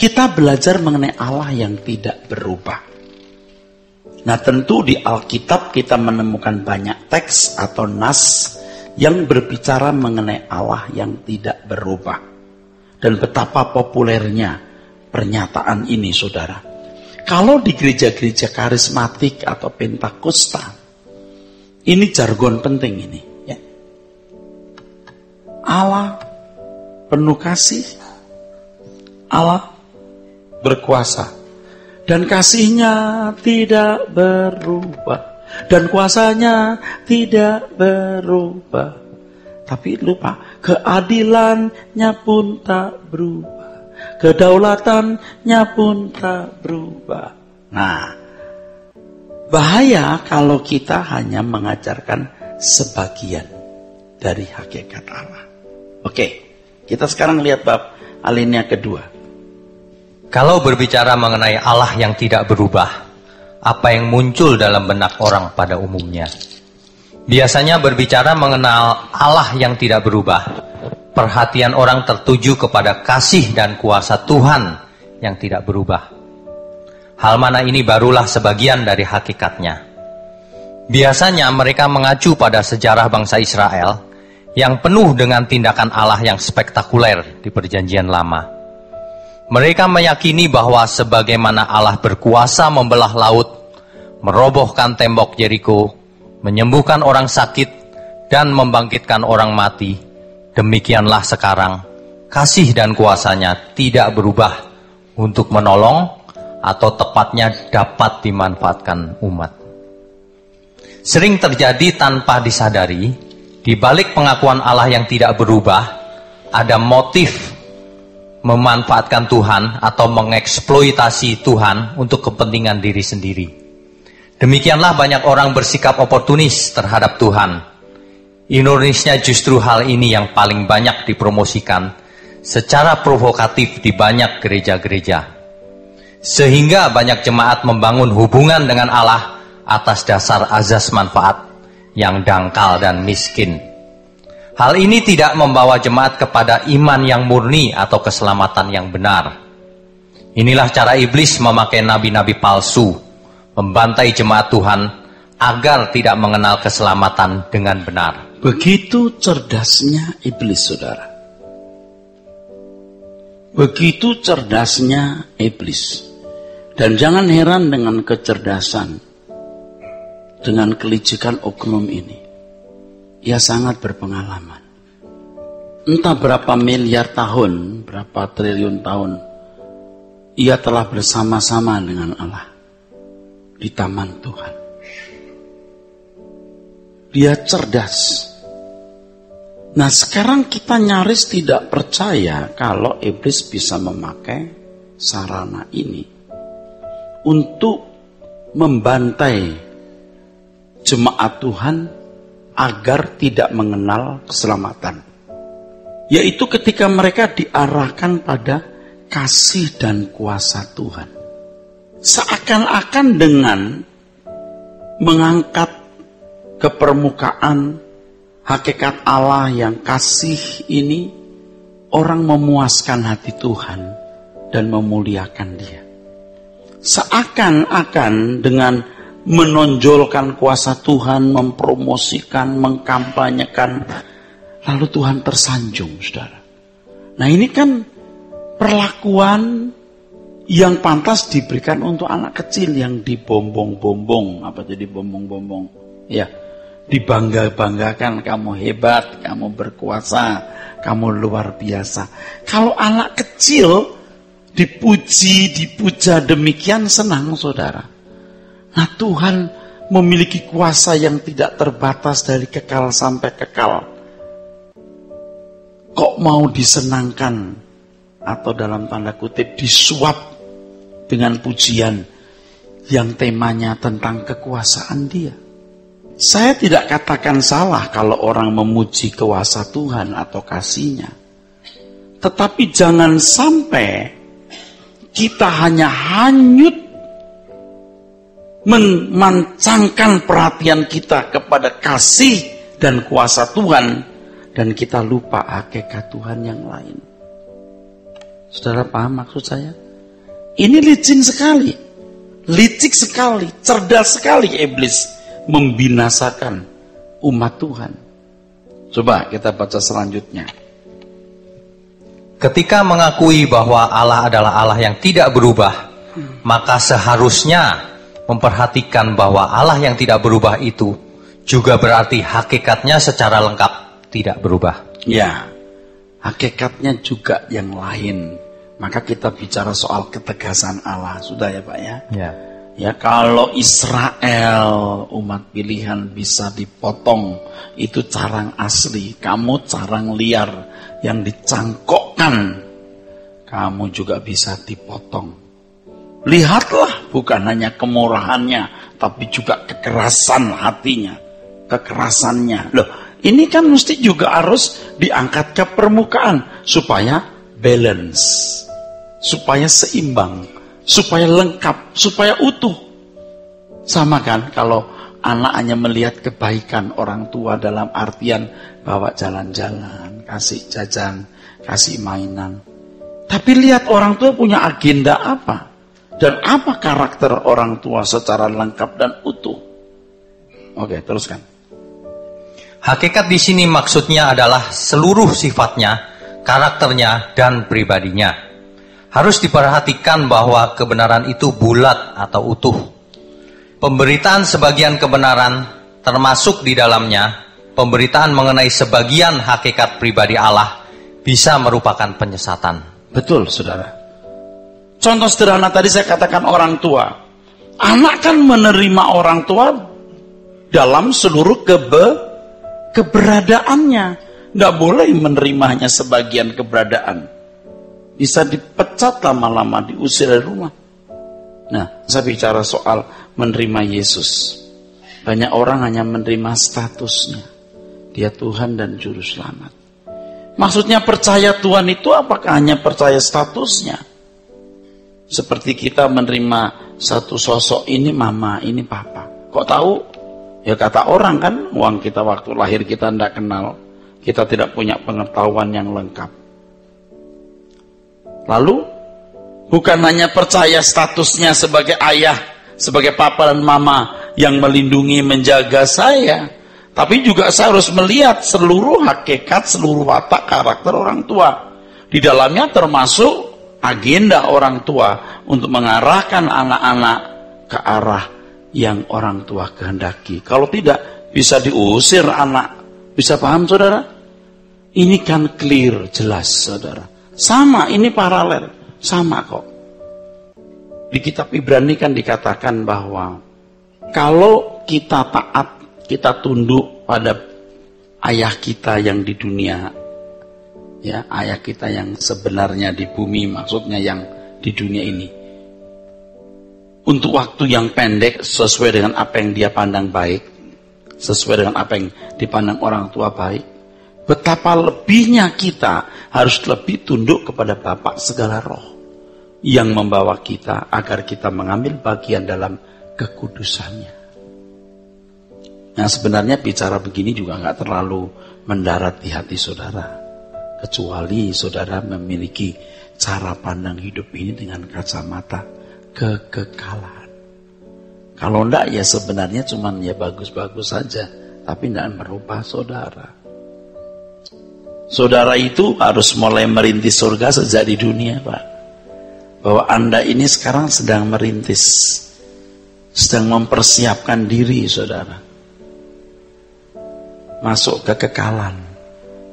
Kita belajar mengenai Allah yang tidak berubah. Nah, tentu di Alkitab kita menemukan banyak teks atau nas yang berbicara mengenai Allah yang tidak berubah. Dan betapa populernya pernyataan ini, saudara. Kalau di gereja-gereja karismatik atau Pentakosta, ini jargon penting ini. Ya. Allah penuh kasih, Allah berkuasa, dan kasihnya tidak berubah, dan kuasanya tidak berubah. Tapi lupa, keadilannya pun tak berubah, kedaulatannya pun tak berubah. Nah, bahaya kalau kita hanya mengajarkan sebagian dari hakikat Allah. Oke, kita sekarang lihat bab alinea kedua. Kalau berbicara mengenai Allah yang tidak berubah, apa yang muncul dalam benak orang pada umumnya? Biasanya berbicara mengenal Allah yang tidak berubah, perhatian orang tertuju kepada kasih dan kuasa Tuhan yang tidak berubah. Hal mana ini barulah sebagian dari hakikatnya. Biasanya mereka mengacu pada sejarah bangsa Israel yang penuh dengan tindakan Allah yang spektakuler di Perjanjian Lama. Mereka meyakini bahwa sebagaimana Allah berkuasa membelah laut, merobohkan tembok Yeriko, menyembuhkan orang sakit, dan membangkitkan orang mati, demikianlah sekarang kasih dan kuasanya tidak berubah untuk menolong atau tepatnya dapat dimanfaatkan umat. Sering terjadi tanpa disadari, di balik pengakuan Allah yang tidak berubah, ada motif memanfaatkan Tuhan atau mengeksploitasi Tuhan untuk kepentingan diri sendiri. Demikianlah banyak orang bersikap oportunis terhadap Tuhan. Ironisnya justru hal ini yang paling banyak dipromosikan secara provokatif di banyak gereja-gereja. Sehingga banyak jemaat membangun hubungan dengan Allah atas dasar azas manfaat yang dangkal dan miskin. Hal ini tidak membawa jemaat kepada iman yang murni atau keselamatan yang benar. Inilah cara iblis memakai nabi-nabi palsu, membantai jemaat Tuhan agar tidak mengenal keselamatan dengan benar. Begitu cerdasnya iblis, saudara. Begitu cerdasnya iblis. Dan jangan heran dengan kecerdasan, dengan kelicikan oknum ini. Ia sangat berpengalaman. Entah berapa miliar tahun, berapa triliun tahun, ia telah bersama-sama dengan Allah di taman Tuhan. Dia cerdas. Nah, sekarang kita nyaris tidak percaya kalau iblis bisa memakai sarana ini untuk membantai jemaat Tuhan agar tidak mengenal keselamatan. Yaitu ketika mereka diarahkan pada kasih dan kuasa Tuhan. Seakan-akan dengan mengangkat ke permukaan hakikat Allah yang kasih ini, orang memuaskan hati Tuhan dan memuliakan Dia. Seakan-akan dengan menonjolkan kuasa Tuhan, mempromosikan, mengkampanyekan, lalu Tuhan tersanjung, saudara. Nah, ini kan perlakuan yang pantas diberikan untuk anak kecil yang dibombong-bombong. Apa jadi bombong-bombong? Ya, dibangga-banggakan, kamu hebat, kamu berkuasa, kamu luar biasa. Kalau anak kecil dipuji, dipuja demikian, senang, saudara. Nah, Tuhan memiliki kuasa yang tidak terbatas dari kekal sampai kekal. Kok mau disenangkan atau dalam tanda kutip disuap dengan pujian yang temanya tentang kekuasaan Dia? Saya tidak katakan salah kalau orang memuji kuasa Tuhan atau kasih-Nya. Tetapi jangan sampai kita hanya hanyut memancangkan perhatian kita kepada kasih dan kuasa Tuhan, dan kita lupa hakikat Tuhan yang lain. Saudara paham maksud saya? Ini licin sekali, licik sekali, cerdas sekali iblis membinasakan umat Tuhan. Coba kita baca selanjutnya. Ketika mengakui bahwa Allah adalah Allah yang tidak berubah, maka seharusnya memperhatikan bahwa Allah yang tidak berubah itu juga berarti hakikatnya secara lengkap tidak berubah. Ya, hakikatnya juga yang lain. Maka kita bicara soal ketegasan Allah. Sudah ya Pak ya? Ya. Ya, kalau Israel umat pilihan bisa dipotong, itu carang asli. Kamu carang liar yang dicangkokkan, kamu juga bisa dipotong. Lihatlah, bukan hanya kemurahannya, tapi juga kekerasan hatinya, kekerasannya. Loh, ini kan mesti juga harus diangkat ke permukaan supaya balance, supaya seimbang, supaya lengkap, supaya utuh. Sama kan kalau anak hanya melihat kebaikan orang tua dalam artian bawa jalan-jalan, kasih jajan, kasih mainan. Tapi lihat orang tua punya agenda apa? Dan apa karakter orang tua secara lengkap dan utuh? Oke, teruskan. Hakikat di sini maksudnya adalah seluruh sifatnya, karakternya, dan pribadinya. Harus diperhatikan bahwa kebenaran itu bulat atau utuh. Pemberitaan sebagian kebenaran, termasuk di dalamnya, pemberitaan mengenai sebagian hakikat pribadi Allah, bisa merupakan penyesatan. Betul, saudara. Contoh sederhana tadi saya katakan orang tua. Anak kan menerima orang tua dalam seluruh keberadaannya. Nggak boleh menerimanya sebagian keberadaan. Bisa dipecat lama-lama, diusir dari rumah. Nah, saya bicara soal menerima Yesus. Banyak orang hanya menerima statusnya. Dia Tuhan dan Juru Selamat. Maksudnya percaya Tuhan itu apakah hanya percaya statusnya? Seperti kita menerima satu sosok, ini mama, ini papa. Kok tahu? Ya kata orang kan, uang kita waktu lahir kita tidak kenal. Kita tidak punya pengetahuan yang lengkap. Lalu, bukan hanya percaya statusnya sebagai ayah, sebagai papa dan mama yang melindungi, menjaga saya. Tapi juga saya harus melihat seluruh hakikat, seluruh watak karakter orang tua. Di dalamnya termasuk agenda orang tua untuk mengarahkan anak-anak ke arah yang orang tua kehendaki. Kalau tidak, bisa diusir anak. Bisa paham saudara? Ini kan clear, jelas saudara. Sama, ini paralel. Sama kok. Di kitab Ibrani kan dikatakan bahwa kalau kita taat, kita tunduk pada ayah kita yang di dunia, ya, ayah kita yang sebenarnya di bumi, maksudnya yang di dunia ini, untuk waktu yang pendek sesuai dengan apa yang dia pandang baik, sesuai dengan apa yang dipandang orang tua baik. Betapa lebihnya kita harus lebih tunduk kepada Bapa segala roh yang membawa kita agar kita mengambil bagian dalam kekudusannya. Nah, sebenarnya bicara begini juga nggak terlalu mendarat di hati saudara, kecuali saudara memiliki cara pandang hidup ini dengan kacamata kekekalan. Kalau enggak ya sebenarnya cuman ya bagus-bagus saja, tapi enggak merubah saudara. Saudara itu harus mulai merintis surga sejak di dunia, Pak. Bahwa Anda ini sekarang sedang merintis, sedang mempersiapkan diri saudara masuk kekekalan.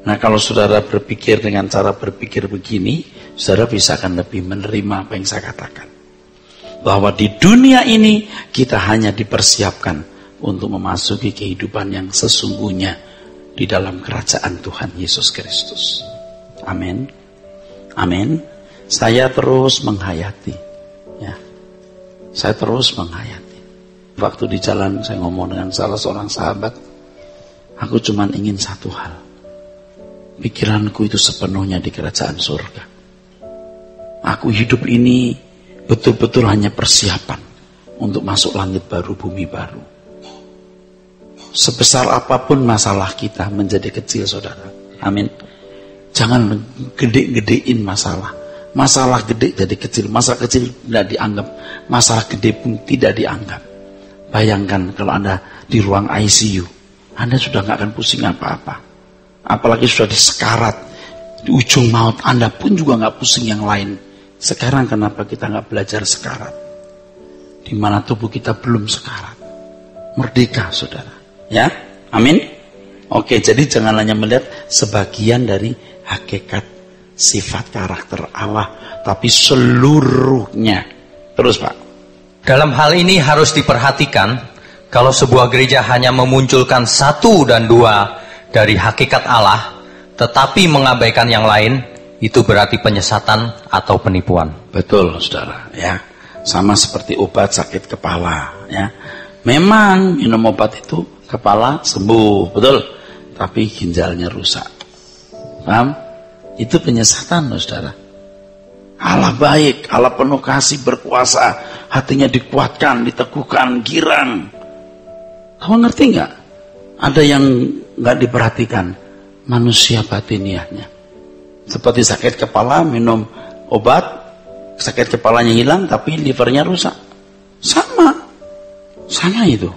Nah, kalau saudara berpikir dengan cara berpikir begini, saudara bisa akan lebih menerima apa yang saya katakan. Bahwa di dunia ini kita hanya dipersiapkan untuk memasuki kehidupan yang sesungguhnya di dalam kerajaan Tuhan Yesus Kristus. Amin. Amin. Saya terus menghayati, ya. Saya terus menghayati. Waktu di jalan saya ngomong dengan salah seorang sahabat, aku cuma ingin satu hal. Pikiranku itu sepenuhnya di kerajaan surga. Aku hidup ini betul-betul hanya persiapan untuk masuk langit baru, bumi baru. Sebesar apapun masalah kita menjadi kecil saudara. Amin. Jangan gede-gedein masalah. Masalah gede jadi kecil, masalah kecil tidak dianggap, masalah gede pun tidak dianggap. Bayangkan kalau Anda di ruang ICU, Anda sudah nggak akan pusing apa-apa. Apalagi sudah di sekarat, di ujung maut, Anda pun juga nggak pusing yang lain. Sekarang kenapa kita nggak belajar sekarat? Di mana tubuh kita belum sekarat. Merdeka, saudara. Ya, amin. Oke, jadi jangan hanya melihat sebagian dari hakikat sifat karakter Allah, tapi seluruhnya. Terus Pak. Dalam hal ini harus diperhatikan, kalau sebuah gereja hanya memunculkan satu dan dua dari hakikat Allah, tetapi mengabaikan yang lain, itu berarti penyesatan atau penipuan. Betul, saudara. Ya, sama seperti obat sakit kepala. Ya, memang minum obat itu kepala sembuh, betul. Tapi ginjalnya rusak. Paham? Itu penyesatan loh, saudara. Allah baik, Allah penuh kasih, berkuasa, hatinya dikuatkan, diteguhkan, girang. Kamu ngerti nggak? Ada yang nggak diperhatikan, manusia batiniahnya. Seperti sakit kepala, minum obat, sakit kepalanya hilang, tapi livernya rusak. Sama itu,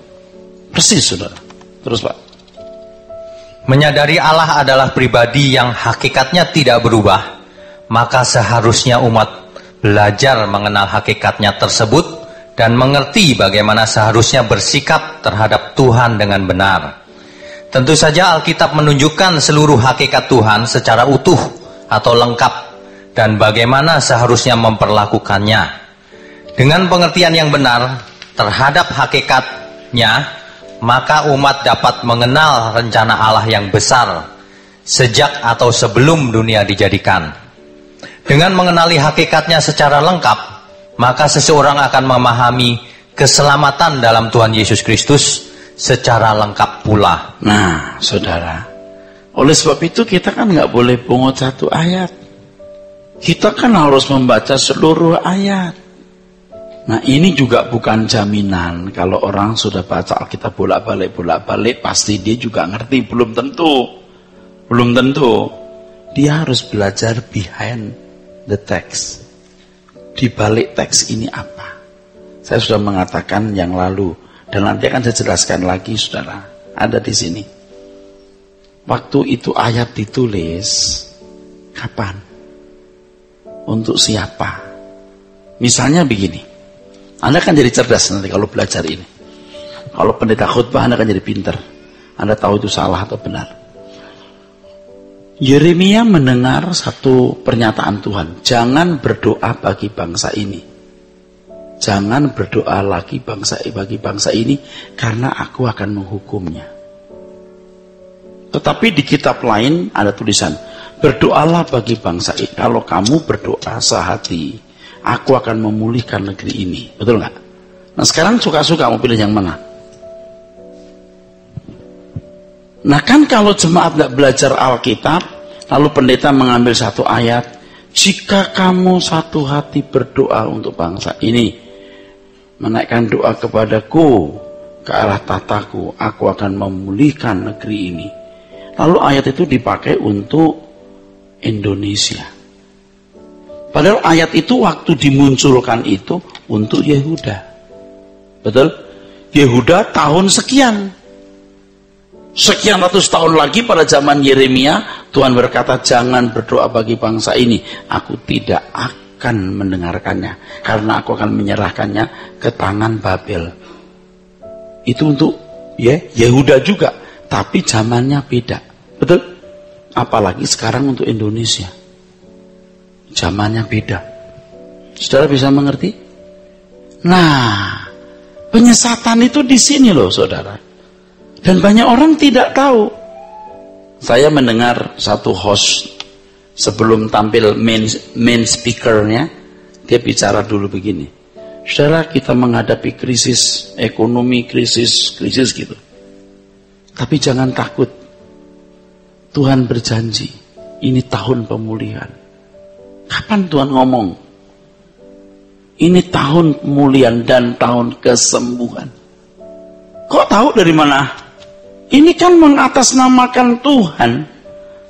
persis, saudara. Terus Pak. Menyadari Allah adalah pribadi yang hakikatnya tidak berubah, maka seharusnya umat belajar mengenal hakikatnya tersebut dan mengerti bagaimana seharusnya bersikap terhadap Tuhan dengan benar. Tentu saja Alkitab menunjukkan seluruh hakikat Tuhan secara utuh atau lengkap dan bagaimana seharusnya memperlakukannya. Dengan pengertian yang benar terhadap hakikatnya, maka umat dapat mengenal rencana Allah yang besar sejak atau sebelum dunia dijadikan. Dengan mengenali hakikatnya secara lengkap, maka seseorang akan memahami keselamatan dalam Tuhan Yesus Kristus secara lengkap pula. Nah, saudara, oleh sebab itu kita kan nggak boleh pungut satu ayat. Kita kan harus membaca seluruh ayat. Nah, ini juga bukan jaminan kalau orang sudah baca Alkitab bolak-balik pasti dia juga ngerti. Belum tentu. Dia harus belajar behind the text. Di balik teks ini apa? Saya sudah mengatakan yang lalu dan nanti akan saya jelaskan lagi, saudara. Ada di sini. Waktu itu ayat ditulis, kapan? Untuk siapa? Misalnya begini. Anda akan jadi cerdas nanti kalau belajar ini. Kalau pendeta khutbah, Anda akan jadi pintar. Anda tahu itu salah atau benar. Yeremia mendengar satu pernyataan Tuhan. Jangan berdoa bagi bangsa ini. Jangan berdoa lagi bagi bangsa ini, karena aku akan menghukumnya. Tetapi di kitab lain ada tulisan, berdoalah bagi bangsa ini. Kalau kamu berdoa sehati, aku akan memulihkan negeri ini. Betul nggak? Nah sekarang suka-suka mau pilih yang mana? Nah kan kalau jemaat nggak belajar Alkitab, lalu pendeta mengambil satu ayat, jika kamu satu hati berdoa untuk bangsa ini, menaikkan doa kepadaku ke arah tataku, aku akan memulihkan negeri ini. Lalu ayat itu dipakai untuk Indonesia. Padahal ayat itu waktu dimunculkan itu untuk Yehuda. Betul? Yehuda tahun sekian ratus tahun lagi pada zaman Yeremia, Tuhan berkata, jangan berdoa bagi bangsa ini. Aku tidak akan mendengarkannya, karena aku akan menyerahkannya ke tangan Babel. Itu untuk Yehuda juga, tapi zamannya beda. Betul? Apalagi sekarang untuk Indonesia. Zamannya beda. Saudara bisa mengerti? Nah, penyesatan itu di sini loh, saudara. Dan banyak orang tidak tahu. Saya mendengar satu host sebelum tampil main speakernya, dia bicara dulu begini. Saudara, kita menghadapi krisis ekonomi, krisis gitu. Tapi jangan takut. Tuhan berjanji, ini tahun pemulihan. Kapan Tuhan ngomong? Ini tahun pemulihan dan tahun kesembuhan. Kok tahu dari mana? Ini kan mengatasnamakan Tuhan,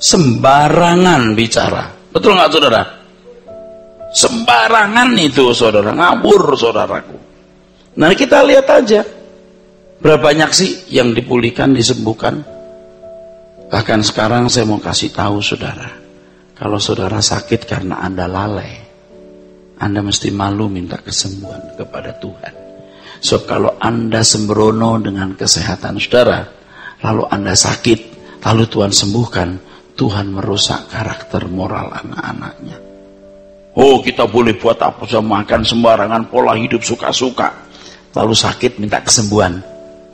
sembarangan bicara. Betul nggak, saudara? Sembarangan itu saudara, ngawur saudaraku. Nah kita lihat aja, berapa banyak sih yang dipulihkan, disembuhkan. Bahkan sekarang saya mau kasih tahu saudara, kalau saudara sakit karena Anda lalai, Anda mesti malu minta kesembuhan kepada Tuhan. So kalau Anda sembrono dengan kesehatan saudara, lalu Anda sakit, lalu Tuhan sembuhkan, Tuhan merusak karakter moral anak-anaknya. Oh, kita boleh buat apa saja, makan sembarangan, pola hidup suka-suka, lalu sakit minta kesembuhan,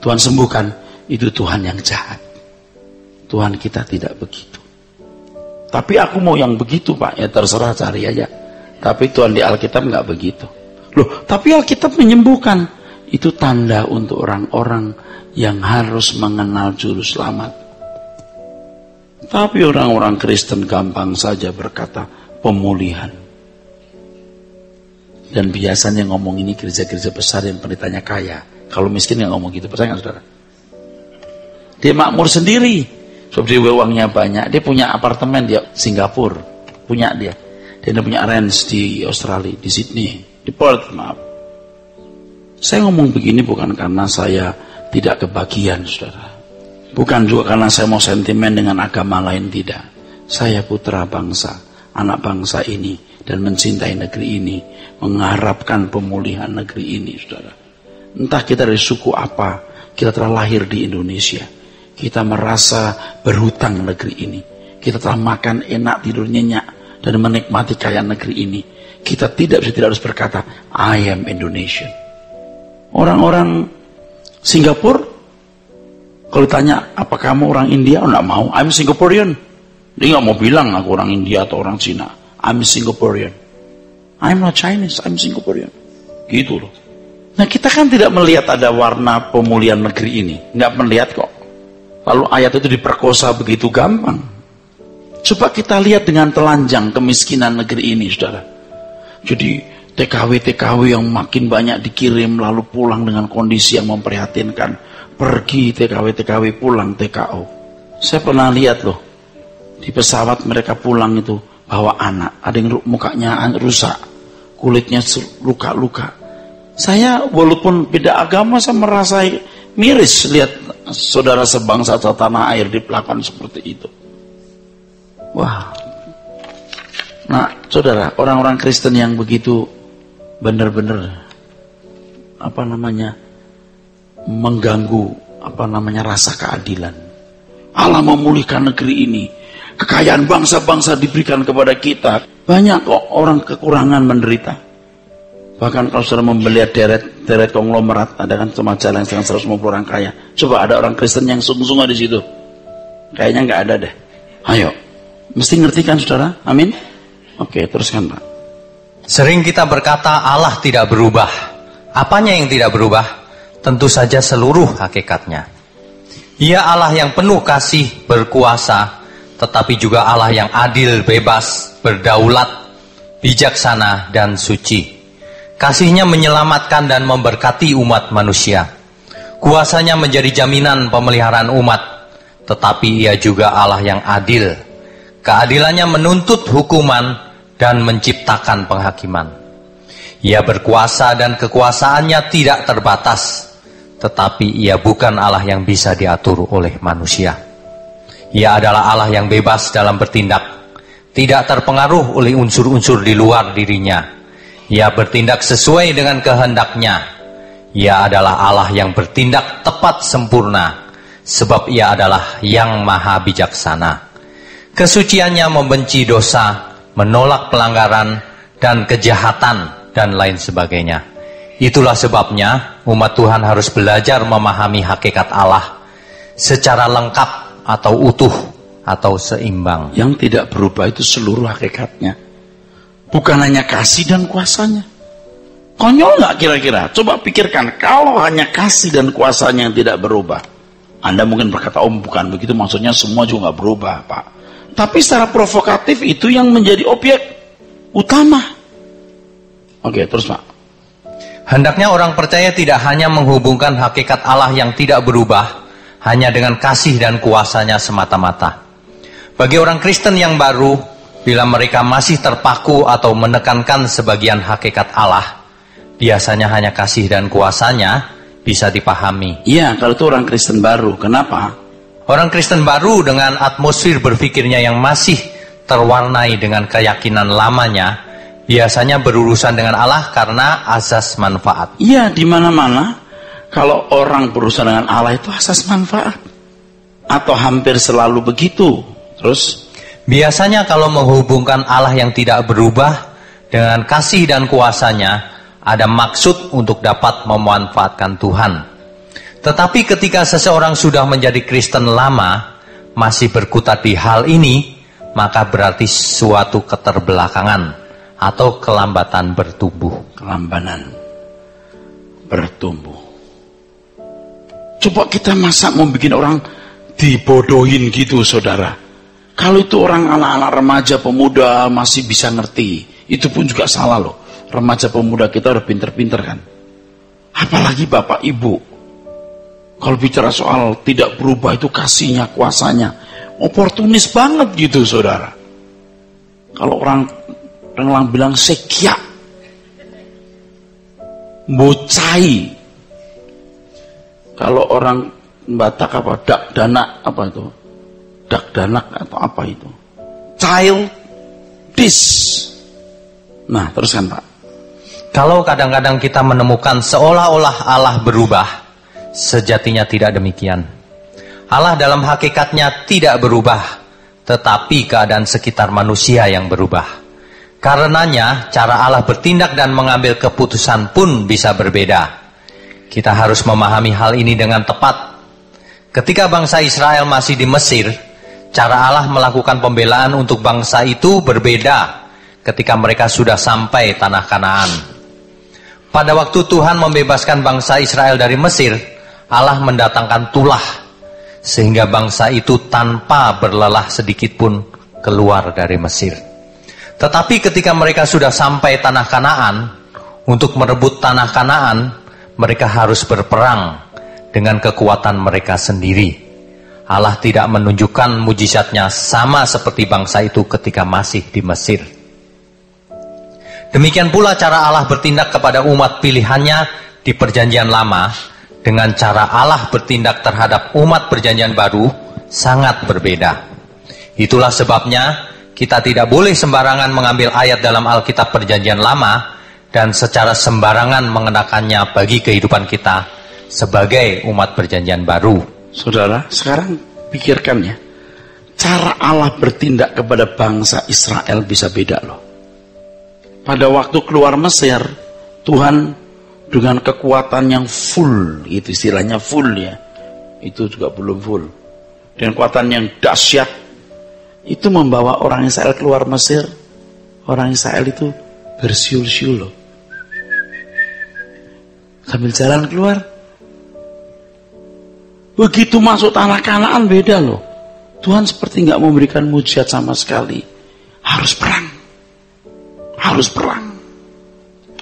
Tuhan sembuhkan. Itu Tuhan yang jahat. Tuhan kita tidak begitu. Tapi aku mau yang begitu Pak, ya terserah, cari aja. Tapi Tuhan di Alkitab nggak begitu. Loh, tapi Alkitab menyembuhkan. Itu tanda untuk orang-orang yang harus mengenal juru selamat. Tapi orang-orang Kristen gampang saja berkata pemulihan. Dan biasanya ngomong ini gereja-gereja besar yang pendetanya kaya. Kalau miskin nggak ngomong gitu, percaya nggak saudara? Dia makmur sendiri, sebab dia uangnya banyak. Dia punya apartemen di Singapura, punya dia. Dia punya ranch di Australia, di Sydney, di Perth, maaf. Saya ngomong begini bukan karena saya tidak kebagian, saudara. Bukan juga karena saya mau sentimen dengan agama lain, tidak. Saya putra bangsa, anak bangsa ini, dan mencintai negeri ini, mengharapkan pemulihan negeri ini, saudara. Entah kita dari suku apa, kita telah lahir di Indonesia, kita merasa berhutang negeri ini, kita telah makan enak, tidur nyenyak, dan menikmati kaya negeri ini. Kita tidak harus berkata I am Indonesian. Orang-orang Singapura, kalau ditanya apa kamu orang India, nggak mau, I'm Singaporean. Dia nggak mau bilang aku orang India atau orang Cina. I'm Singaporean. I'm not Chinese, I'm Singaporean. Gitu loh. Nah kita kan tidak melihat ada warna pemulihan negeri ini. Nggak melihat kok. Lalu ayat itu diperkosa begitu gampang. Coba kita lihat dengan telanjang kemiskinan negeri ini, saudara. Jadi TKW-TKW yang makin banyak dikirim lalu pulang dengan kondisi yang memprihatinkan. Pergi TKW-TKW pulang TKO. Saya pernah lihat loh. Di pesawat mereka pulang itu bawa anak, ada yang mukanya rusak, kulitnya luka-luka. Saya walaupun beda agama, saya merasa miris lihat saudara sebangsa atau tanah air diperlakukan seperti itu. Wah. Nah, saudara, orang-orang Kristen yang begitu benar-benar mengganggu rasa keadilan. Allah memulihkan negeri ini. Kekayaan bangsa-bangsa diberikan kepada kita. Banyak kok orang kekurangan menderita. Bahkan kalau sudah membeli deret konglomerat, ada kan semacam yang 150 orang kaya. Coba ada orang Kristen yang sungguh-sungguh di situ. Kayaknya nggak ada deh. Ayo, mesti ngerti kan saudara? Amin. Oke, teruskan Pak. Sering kita berkata Allah tidak berubah. Apanya yang tidak berubah? Tentu saja seluruh hakikatnya. Ia Allah yang penuh kasih, berkuasa, tetapi juga Allah yang adil, bebas, berdaulat, bijaksana, dan suci. Kasihnya menyelamatkan dan memberkati umat manusia. Kuasanya menjadi jaminan pemeliharaan umat, tetapi ia juga Allah yang adil. Keadilannya menuntut hukuman dan menciptakan penghakiman. Ia berkuasa dan kekuasaannya tidak terbatas, tetapi ia bukan Allah yang bisa diatur oleh manusia. Ia adalah Allah yang bebas dalam bertindak, tidak terpengaruh oleh unsur-unsur di luar dirinya. Ia bertindak sesuai dengan kehendaknya. Ia adalah Allah yang bertindak tepat sempurna, sebab ia adalah yang maha bijaksana. Kesuciannya membenci dosa, menolak pelanggaran, dan kejahatan, dan lain sebagainya. Itulah sebabnya umat Tuhan harus belajar memahami hakikat Allah secara lengkap, atau utuh, atau seimbang. Yang tidak berubah itu seluruh hakikatnya. Bukan hanya kasih dan kuasanya. Konyol nggak kira-kira? Coba pikirkan, kalau hanya kasih dan kuasanya yang tidak berubah. Anda mungkin berkata, oh bukan begitu, maksudnya semua juga nggak berubah Pak. Tapi secara provokatif itu yang menjadi objek utama. Oke, terus Pak. Hendaknya orang percaya tidak hanya menghubungkan hakikat Allah yang tidak berubah hanya dengan kasih dan kuasanya semata-mata. Bagi orang Kristen yang baru, bila mereka masih terpaku atau menekankan sebagian hakikat Allah, biasanya hanya kasih dan kuasanya bisa dipahami. Iya, kalau itu orang Kristen baru. Kenapa? Orang Kristen baru dengan atmosfer berpikirnya yang masih terwarnai dengan keyakinan lamanya, biasanya berurusan dengan Allah karena asas manfaat. Iya, di mana-mana kalau orang berurusan dengan Allah itu asas manfaat. Atau hampir selalu begitu. Terus? Biasanya kalau menghubungkan Allah yang tidak berubah dengan kasih dan kuasanya, ada maksud untuk dapat memanfaatkan Tuhan. Tetapi ketika seseorang sudah menjadi Kristen lama, masih berkutat di hal ini, maka berarti suatu keterbelakangan atau kelambatan bertumbuh. Kelambatan bertumbuh. Coba kita masa mau bikin orang dibodohin gitu, saudara. Kalau itu orang anak-anak remaja pemuda masih bisa ngerti, itu pun juga salah loh. Remaja pemuda kita udah pinter-pinter kan. Apalagi bapak ibu. Kalau bicara soal tidak berubah itu kasihnya, kuasanya. Oportunis banget gitu, saudara. Kalau orang bilang sekya, bocai. Kalau orang Batak apa? Dakdanak apa itu? Dakdanak atau apa itu? Childish. Nah, teruskan Pak. Kalau kadang-kadang kita menemukan seolah-olah Allah berubah, sejatinya tidak demikian. Allah dalam hakikatnya tidak berubah, tetapi keadaan sekitar manusia yang berubah. Karenanya, cara Allah bertindak dan mengambil keputusan pun bisa berbeda. Kita harus memahami hal ini dengan tepat. Ketika bangsa Israel masih di Mesir, cara Allah melakukan pembelaan untuk bangsa itu berbeda ketika mereka sudah sampai tanah Kanaan. Pada waktu Tuhan membebaskan bangsa Israel dari Mesir, Allah mendatangkan tulah, sehingga bangsa itu tanpa berlelah sedikit pun keluar dari Mesir. Tetapi ketika mereka sudah sampai tanah Kanaan, untuk merebut tanah Kanaan, mereka harus berperang dengan kekuatan mereka sendiri. Allah tidak menunjukkan mujizatnya sama seperti bangsa itu ketika masih di Mesir. Demikian pula cara Allah bertindak kepada umat pilihannya di Perjanjian Lama dengan cara Allah bertindak terhadap umat Perjanjian Baru sangat berbeda. Itulah sebabnya kita tidak boleh sembarangan mengambil ayat dalam Alkitab Perjanjian Lama dan secara sembarangan mengenakannya bagi kehidupan kita sebagai umat Perjanjian Baru. Saudara, sekarang pikirkan ya, cara Allah bertindak kepada bangsa Israel bisa beda loh. Pada waktu keluar Mesir, Tuhan dengan kekuatan yang full, itu istilahnya full ya, itu juga belum full, dengan kekuatan yang dahsyat, itu membawa orang Israel keluar Mesir. Orang Israel itu bersiul-siul loh, sambil jalan keluar. Begitu masuk tanah Kanaan beda loh. Tuhan seperti nggak memberikan mujizat sama sekali. Harus perang. Harus perang.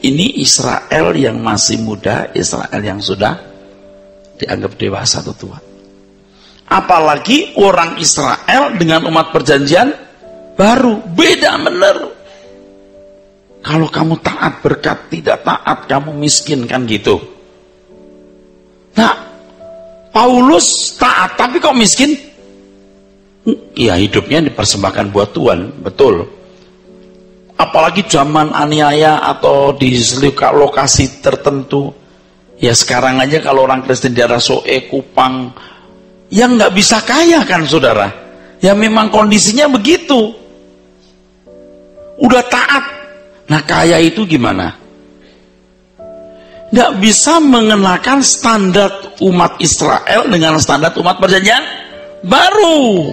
Ini Israel yang masih muda, Israel yang sudah dianggap dewasa tuh Tuhan. Apalagi orang Israel dengan umat perjanjian baru. Beda bener. Kalau kamu taat berkat, tidak taat kamu miskin, kan gitu. Nah, Paulus taat tapi kok miskin? Ya hidupnya dipersembahkan buat Tuhan, betul. Apalagi zaman aniaya atau di lokasi tertentu. Ya sekarang aja kalau orang Kristen di daerah Soe, Kupang, yang nggak bisa kaya kan saudara. Ya memang kondisinya begitu. Udah taat. Nah kaya itu gimana? Nggak bisa mengenakan standar umat Israel dengan standar umat perjanjian baru.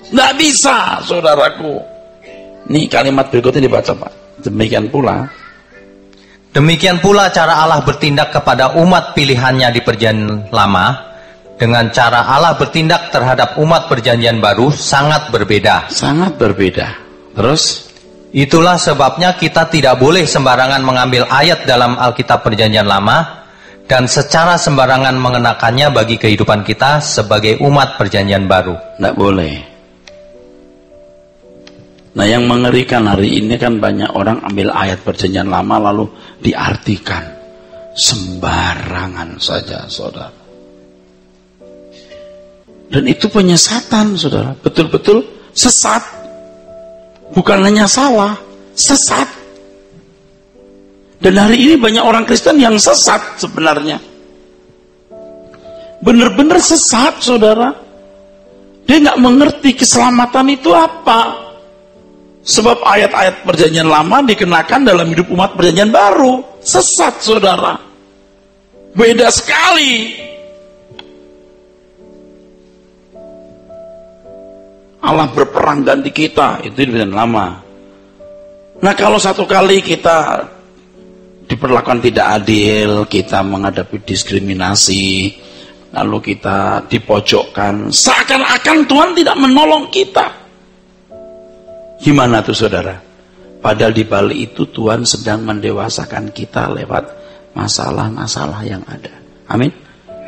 Nggak bisa, saudaraku. Nih kalimat berikutnya dibaca Pak. Demikian pula cara Allah bertindak kepada umat pilihannya di Perjanjian Lama dengan cara Allah bertindak terhadap umat Perjanjian Baru sangat berbeda. Sangat berbeda. Terus? Itulah sebabnya kita tidak boleh sembarangan mengambil ayat dalam Alkitab Perjanjian Lama dan secara sembarangan mengenakannya bagi kehidupan kita sebagai umat Perjanjian Baru. Tidak boleh. Nah, yang mengerikan hari ini kan banyak orang ambil ayat perjanjian lama lalu diartikan sembarangan saja, saudara. Dan itu penyesatan, saudara. Betul-betul sesat. Bukan hanya salah, sesat. Dan hari ini banyak orang Kristen yang sesat sebenarnya. Benar-benar sesat, saudara. Dia nggak mengerti keselamatan itu apa. Sebab ayat-ayat perjanjian lama dikenakan dalam hidup umat perjanjian baru. Sesat, saudara. Beda sekali. Allah berperang ganti kita, itu di perjanjian lama. Nah, kalau satu kali kita diperlakukan tidak adil, kita menghadapi diskriminasi, lalu kita dipojokkan, seakan-akan Tuhan tidak menolong kita. Gimana tuh, saudara? Padahal di balik itu Tuhan sedang mendewasakan kita lewat masalah-masalah yang ada. Amin.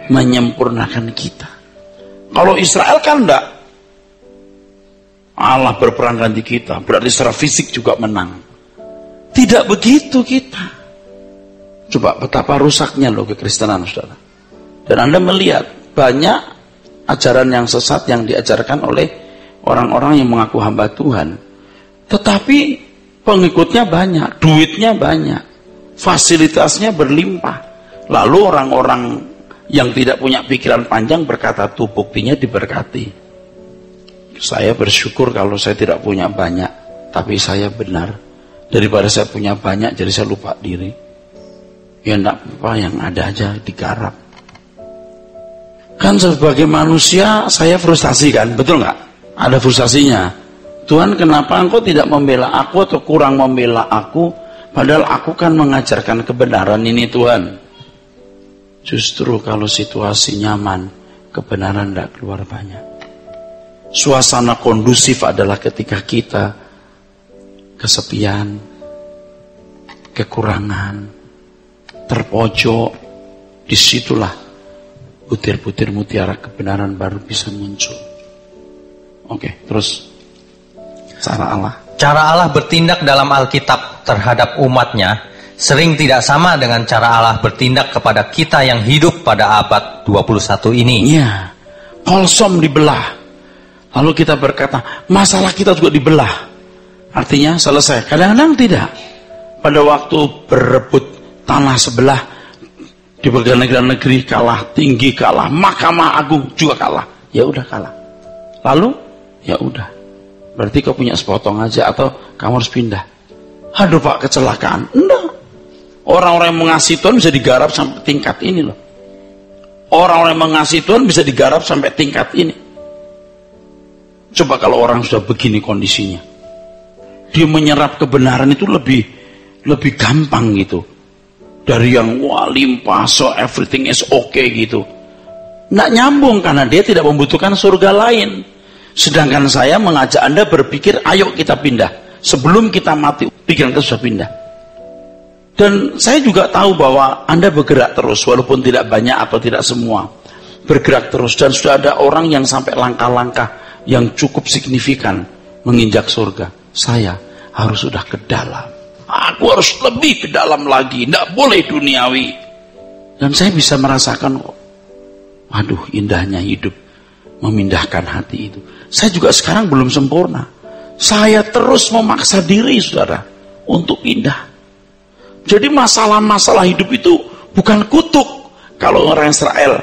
Menyempurnakan kita. Kalau Israel kan enggak. Allah berperang ganti kita, berarti secara fisik juga menang. Tidak begitu kita. Coba betapa rusaknya loh kekristenan, saudara. Dan Anda melihat banyak ajaran yang sesat yang diajarkan oleh orang-orang yang mengaku hamba Tuhan. Tetapi pengikutnya banyak, duitnya banyak, fasilitasnya berlimpah. Lalu orang-orang yang tidak punya pikiran panjang berkata, tuh buktinya diberkati. Saya bersyukur kalau saya tidak punya banyak, tapi saya benar. Daripada saya punya banyak, jadi saya lupa diri. Ya enggak apa-apa, yang ada aja digarap. Kan sebagai manusia, saya frustasi kan, betul nggak? Ada frustasinya. Tuhan, kenapa engkau tidak membela aku atau kurang membela aku? Padahal aku kan mengajarkan kebenaran ini, Tuhan. Justru kalau situasi nyaman, kebenaran tidak keluar banyak. Suasana kondusif adalah ketika kita kesepian, kekurangan, terpojok. Disitulah butir-butir mutiara kebenaran baru bisa muncul. Oke, terus cara Allah. Cara Allah bertindak dalam Alkitab terhadap umatnya sering tidak sama dengan cara Allah bertindak kepada kita yang hidup pada abad 21 ini. Iya, Kolsom dibelah. Lalu kita berkata, masalah kita juga dibelah. Artinya selesai. Kadang-kadang tidak. Pada waktu berebut tanah sebelah, di bagian negeri kalah, tinggi kalah, Mahkamah Agung juga kalah. Ya udah kalah. Lalu, ya udah. Berarti kau punya sepotong aja atau kamu harus pindah. Aduh Pak, kecelakaan. Enggak. Orang-orang yang mengasihi Tuhan bisa digarap sampai tingkat ini loh. Orang-orang yang mengasihi Tuhan bisa digarap sampai tingkat ini. Coba kalau orang sudah begini kondisinya, dia menyerap kebenaran itu lebih gampang gitu. Dari yang wah limpah, so everything is okay gitu. Nggak nyambung karena dia tidak membutuhkan surga lain. Sedangkan saya mengajak Anda berpikir, ayo kita pindah. Sebelum kita mati, pikiran kita sudah pindah. Dan saya juga tahu bahwa Anda bergerak terus, walaupun tidak banyak atau tidak semua. Bergerak terus, dan sudah ada orang yang sampai langkah-langkah yang cukup signifikan menginjak surga. Saya harus sudah ke dalam. Aku harus lebih ke dalam lagi, tidak boleh duniawi. Dan saya bisa merasakan, waduh indahnya hidup, memindahkan hati itu. Saya juga sekarang belum sempurna. Saya terus memaksa diri, saudara, untuk pindah. Jadi masalah-masalah hidup itu bukan kutuk. Kalau orang Israel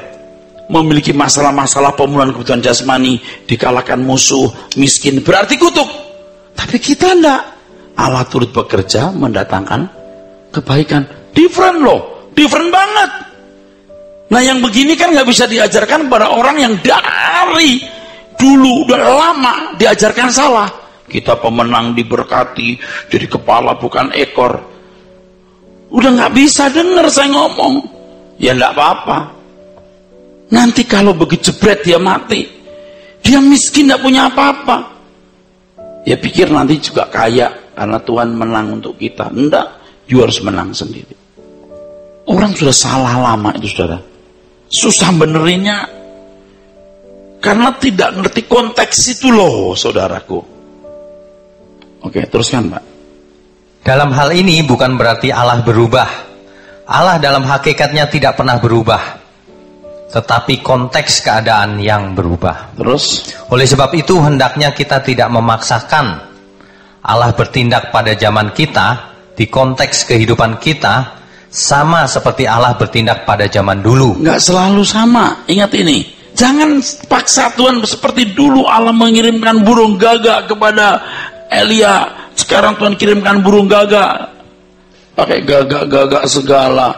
memiliki masalah-masalah pemenuhan kebutuhan jasmani, dikalahkan musuh, miskin, berarti kutuk. Tapi kita enggak. Allah turut bekerja mendatangkan kebaikan. Different loh, different banget. Nah yang begini kan nggak bisa diajarkan pada orang yang dari dulu udah lama diajarkan salah. Kita pemenang diberkati, jadi kepala bukan ekor. Udah nggak bisa dengar saya ngomong. Ya nggak apa-apa. Nanti kalau begitu jebret dia mati, dia miskin tidak punya apa-apa. Ya pikir nanti juga kaya karena Tuhan menang untuk kita. Enggak, you harus menang sendiri. Orang sudah salah lama itu, saudara. Susah benerinnya karena tidak ngerti konteks itu loh, saudaraku. Oke, teruskan Pak. Dalam hal ini bukan berarti Allah berubah. Allah dalam hakikatnya tidak pernah berubah, tetapi konteks keadaan yang berubah. Terus? Oleh sebab itu hendaknya kita tidak memaksakan Allah bertindak pada zaman kita, di konteks kehidupan kita, sama seperti Allah bertindak pada zaman dulu. Nggak selalu sama, ingat ini. Jangan paksa Tuhan seperti dulu Allah mengirimkan burung gagak kepada Elia. Sekarang Tuhan kirimkan burung gagak, pakai gagak-gagak segala.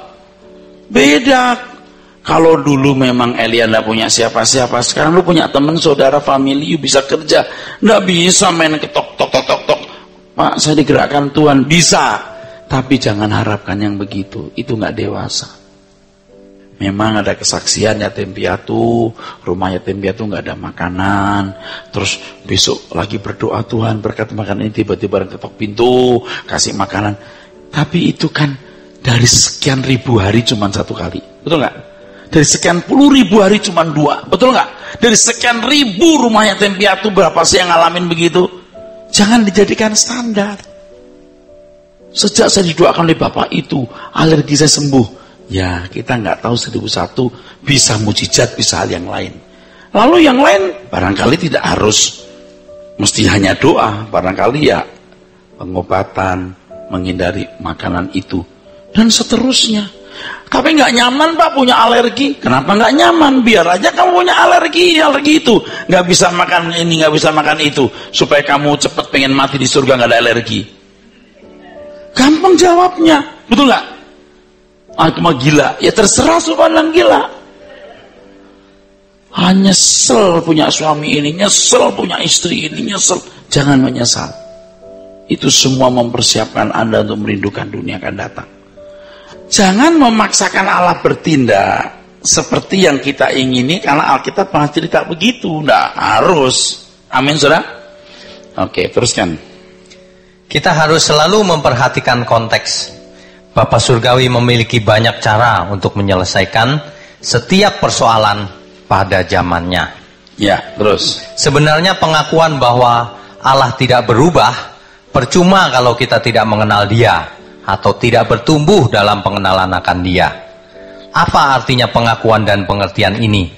Beda. Kalau dulu memang Elia tidak punya siapa-siapa, sekarang lu punya teman, saudara, family, bisa kerja. Nggak bisa main ketok tok tok tok tok. Pak, saya digerakkan Tuhan, bisa. Tapi jangan harapkan yang begitu, itu nggak dewasa. Memang ada kesaksian yatim piatu, rumah yatim piatu nggak ada makanan, terus besok lagi berdoa, Tuhan berkat makanan ini, tiba-tiba ketok pintu, kasih makanan. Tapi itu kan dari sekian ribu hari cuma satu kali, betul nggak? Dari sekian puluh ribu hari cuma dua, betul nggak? Dari sekian ribu rumah yatim piatu berapa sih yang ngalamin begitu? Jangan dijadikan standar. Sejak saya didoakan oleh Bapak itu, alergi saya sembuh. Ya, kita nggak tahu 1001 bisa mujizat, bisa hal yang lain. Lalu yang lain barangkali tidak harus mesti hanya doa, barangkali ya pengobatan, menghindari makanan itu, dan seterusnya. Tapi nggak nyaman Pak, punya alergi. Kenapa nggak nyaman? Biar aja kamu punya alergi itu. Nggak bisa makan ini, nggak bisa makan itu, supaya kamu cepat pengen mati di surga nggak ada alergi. Gampang jawabnya, betul nggak? Itu mah gila. Ya terserah subhanallah gila. Nyesel punya suami ini, nyesel punya istri ini, nyesel. Jangan menyesal. Itu semua mempersiapkan Anda untuk merindukan dunia akan datang. Jangan memaksakan Allah bertindak seperti yang kita ingini, karena Alkitab pernah cerita begitu. Nggak harus. Amin, saudara? Oke, teruskan. Kita harus selalu memperhatikan konteks. Bapa Surgawi memiliki banyak cara untuk menyelesaikan setiap persoalan pada zamannya. Ya, terus. Sebenarnya pengakuan bahwa Allah tidak berubah percuma kalau kita tidak mengenal Dia atau tidak bertumbuh dalam pengenalan akan Dia. Apa artinya pengakuan dan pengertian ini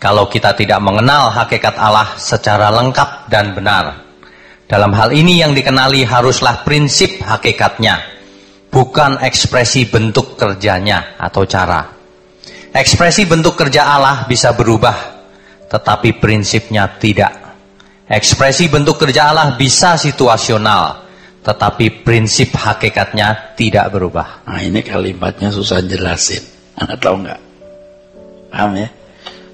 kalau kita tidak mengenal hakikat Allah secara lengkap dan benar? Dalam hal ini yang dikenali haruslah prinsip hakikatnya, bukan ekspresi bentuk kerjanya atau cara. Ekspresi bentuk kerja Allah bisa berubah, tetapi prinsipnya tidak. Ekspresi bentuk kerja Allah bisa situasional, tetapi prinsip hakikatnya tidak berubah. Nah, ini kalimatnya susah jelasin. Anda tahu nggak? Paham ya?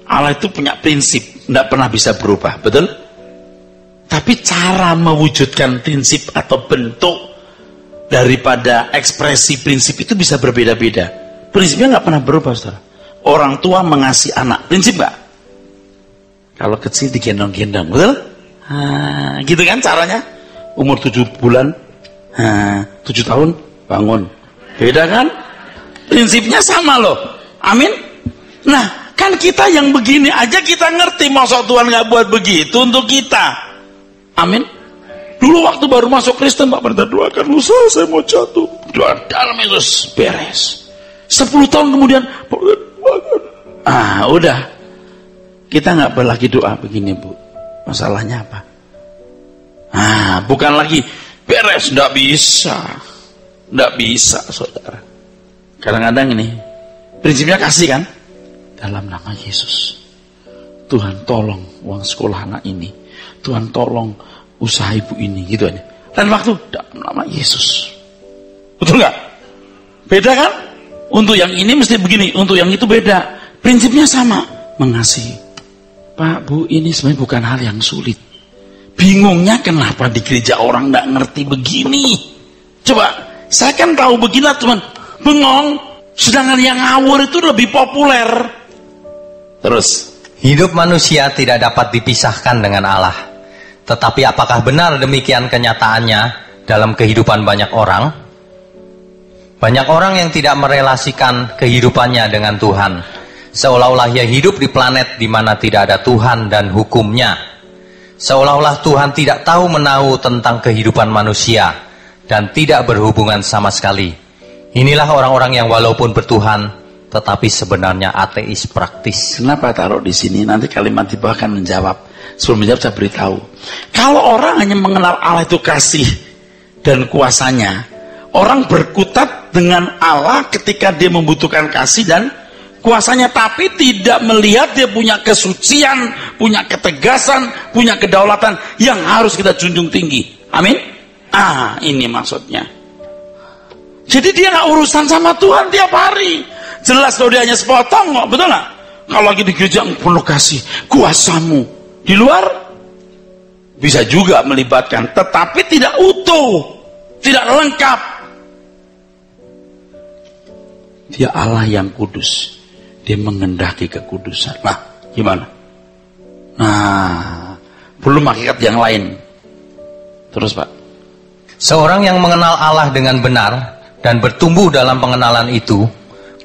Allah itu punya prinsip, tidak pernah bisa berubah, betul? Tapi cara mewujudkan prinsip atau bentuk daripada ekspresi prinsip itu bisa berbeda-beda. Prinsipnya nggak pernah berubah, saudara. Orang tua mengasihi anak, prinsip nggak? Kalau kecil digendong-gendong, betul? Gitu kan caranya? Umur 7 bulan, 7 tahun bangun, beda kan? Prinsipnya sama loh, amin. Nah, kan kita yang begini aja kita ngerti, masa Tuhan nggak buat begitu untuk kita, amin. Dulu waktu baru masuk Kristen, Pak pernah doakan, usaha saya mau jatuh, doa dalam Yesus, beres. 10 tahun kemudian, udah, kita nggak boleh lagi doa begini, Bu. Masalahnya apa? Bukan lagi beres, nggak bisa, saudara. Kadang-kadang ini prinsipnya kasih kan, dalam nama Yesus. Tuhan tolong uang sekolah anak ini, Tuhan tolong usaha ibu ini, gitu aja. Dan waktu dalam nama Yesus, betul nggak? Beda kan? Untuk yang ini mesti begini, untuk yang itu beda. Prinsipnya sama, mengasihi. Pak, Bu, ini sebenarnya bukan hal yang sulit. Bingungnya kenapa di gereja orang nggak ngerti begini? Coba, saya kan tahu begini, cuman bengong. Sedangkan yang ngawur itu lebih populer. Terus, hidup manusia tidak dapat dipisahkan dengan Allah. Tetapi apakah benar demikian kenyataannya dalam kehidupan banyak orang? Banyak orang yang tidak merelasikan kehidupannya dengan Tuhan, seolah-olah ia hidup di planet di mana tidak ada Tuhan dan hukumnya. Seolah-olah Tuhan tidak tahu menahu tentang kehidupan manusia dan tidak berhubungan sama sekali. Inilah orang-orang yang walaupun bertuhan, tetapi sebenarnya ateis praktis. Kenapa taruh di sini? Nanti kalimat di bawah akan menjawab. Sebelum menjawab saya beritahu. Kalau orang hanya mengenal Allah itu kasih dan kuasanya, orang berkutat dengan Allah ketika dia membutuhkan kasih dan kuasanya, tapi tidak melihat dia punya kesucian, punya ketegasan, punya kedaulatan yang harus kita junjung tinggi. Amin. Ini maksudnya. Jadi dia nggak urusan sama Tuhan tiap hari. Jelas kalau dia hanya sepotong kok, betul nggak? Kalau lagi di gereja penuh kasih, kuasamu. Di luar bisa juga melibatkan, tetapi tidak utuh, tidak lengkap. Dia Allah yang kudus. Dia mengendaki kekudusan. Nah, gimana? Nah, belum hakikat yang lain. Terus, Pak. Seorang yang mengenal Allah dengan benar dan bertumbuh dalam pengenalan itu,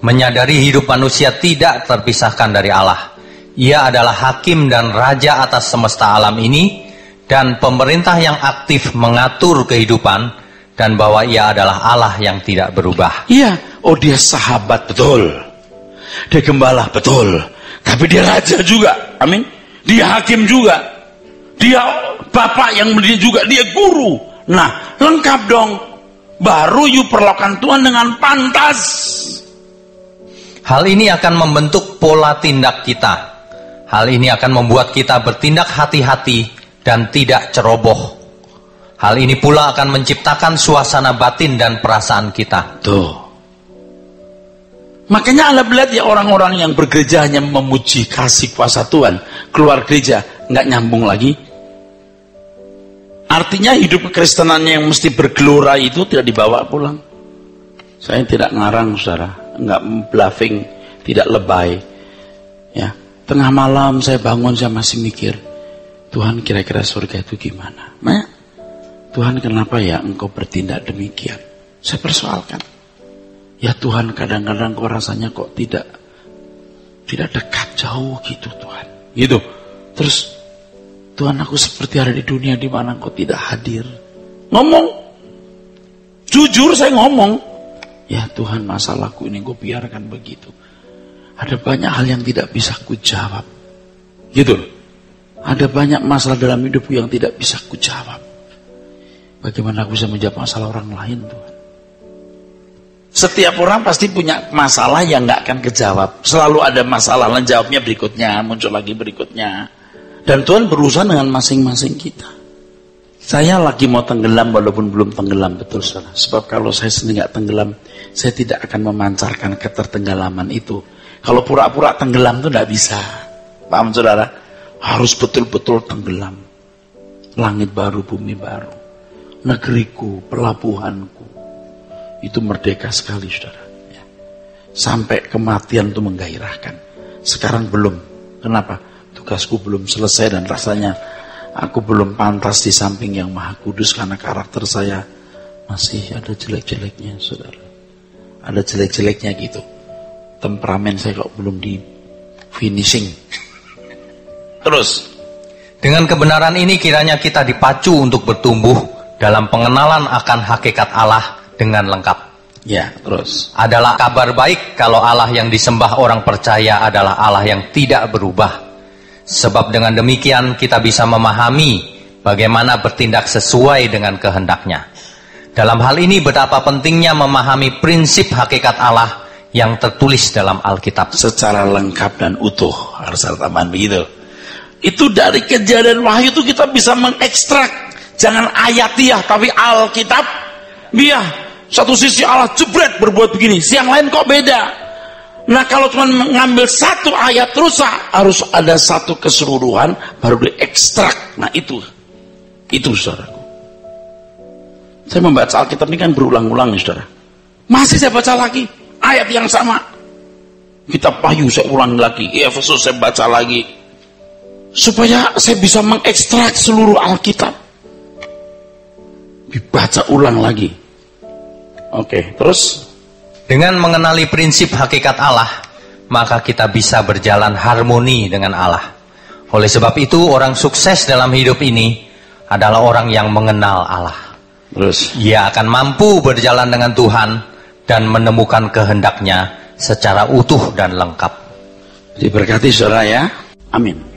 menyadari hidup manusia tidak terpisahkan dari Allah. Ia adalah hakim dan raja atas semesta alam ini, dan pemerintah yang aktif mengatur kehidupan, dan bahwa ia adalah Allah yang tidak berubah. Iya, dia sahabat betul. Dia gembala betul, tapi dia raja juga. Amin. Dia hakim juga, dia bapak yang mendidik juga, dia guru. Nah, lengkap dong. Baru you perlakukan Tuhan dengan pantas. Hal ini akan membentuk pola tindak kita. Hal ini akan membuat kita bertindak hati-hati dan tidak ceroboh. Hal ini pula akan menciptakan suasana batin dan perasaan kita. Tuh. Makanya Anda melihat ya orang-orang yang bergereja hanya memuji kasih kuasa Tuhan, keluar gereja nggak nyambung lagi. Artinya hidup kekristenannya yang mesti bergelora itu tidak dibawa pulang. Saya tidak ngarang, saudara, nggak bluffing, tidak lebay. Ya, tengah malam saya bangun, saya masih mikir, Tuhan kira-kira surga itu gimana? Nah, Tuhan kenapa ya engkau bertindak demikian? Saya persoalkan. Ya Tuhan, kadang-kadang kok rasanya kok tidak dekat, jauh gitu Tuhan. Gitu. Terus Tuhan, aku seperti ada di dunia di mana engkau tidak hadir. Ngomong. Jujur saya ngomong. Ya Tuhan, masalahku ini gue biarkan begitu. Ada banyak hal yang tidak bisa ku jawab. Gitu. Ada banyak masalah dalam hidupku yang tidak bisa ku jawab. Bagaimana aku bisa menjawab masalah orang lain, Tuhan? Setiap orang pasti punya masalah yang nggak akan kejawab. Selalu ada masalah, dan jawabnya berikutnya, muncul lagi berikutnya. Dan Tuhan berusaha dengan masing-masing kita. Saya lagi mau tenggelam walaupun belum tenggelam, betul saudara. Sebab kalau saya sendiri nggak tenggelam, saya tidak akan memancarkan ketertenggelaman itu. Kalau pura-pura tenggelam itu nggak bisa. Paham saudara? Harus betul-betul tenggelam. Langit baru, bumi baru. Negeriku, pelabuhanku. Itu merdeka sekali, saudara. Ya. Sampai kematian itu menggairahkan. Sekarang belum. Kenapa? Tugasku belum selesai dan rasanya aku belum pantas di samping yang Maha Kudus karena karakter saya masih ada jelek-jeleknya, saudara. Ada jelek-jeleknya gitu. Temperamen saya kok belum di finishing. Terus. Dengan kebenaran ini kiranya kita dipacu untuk bertumbuh dalam pengenalan akan hakikat Allah dengan lengkap. Ya, terus. Adalah kabar baik kalau Allah yang disembah orang percaya adalah Allah yang tidak berubah. Sebab dengan demikian kita bisa memahami bagaimana bertindak sesuai dengan kehendaknya. Dalam hal ini betapa pentingnya memahami prinsip hakikat Allah yang tertulis dalam Alkitab. Secara lengkap dan utuh. Harus ada tambahan begitu. Itu dari Kejadian Wahyu itu kita bisa mengekstrak. Jangan ayatiah tapi Alkitab. Biar satu sisi Allah jebret berbuat begini, siang lain kok beda. Nah kalau cuma mengambil satu ayat rusak, harus ada satu keseluruhan baru diekstrak. Nah itu saudaraku. Saya membaca Alkitab ini kan berulang-ulang nih saudara. Masih saya baca lagi ayat yang sama. Kitab Wahyu saya ulang lagi, Efesus saya baca lagi, supaya saya bisa mengekstrak seluruh Alkitab. Dibaca ulang lagi. Oke, terus dengan mengenali prinsip hakikat Allah, maka kita bisa berjalan harmoni dengan Allah. Oleh sebab itu orang sukses dalam hidup ini adalah orang yang mengenal Allah. Terus Ia akan mampu berjalan dengan Tuhan dan menemukan kehendaknya secara utuh dan lengkap. diberkati saudara ya. Amin.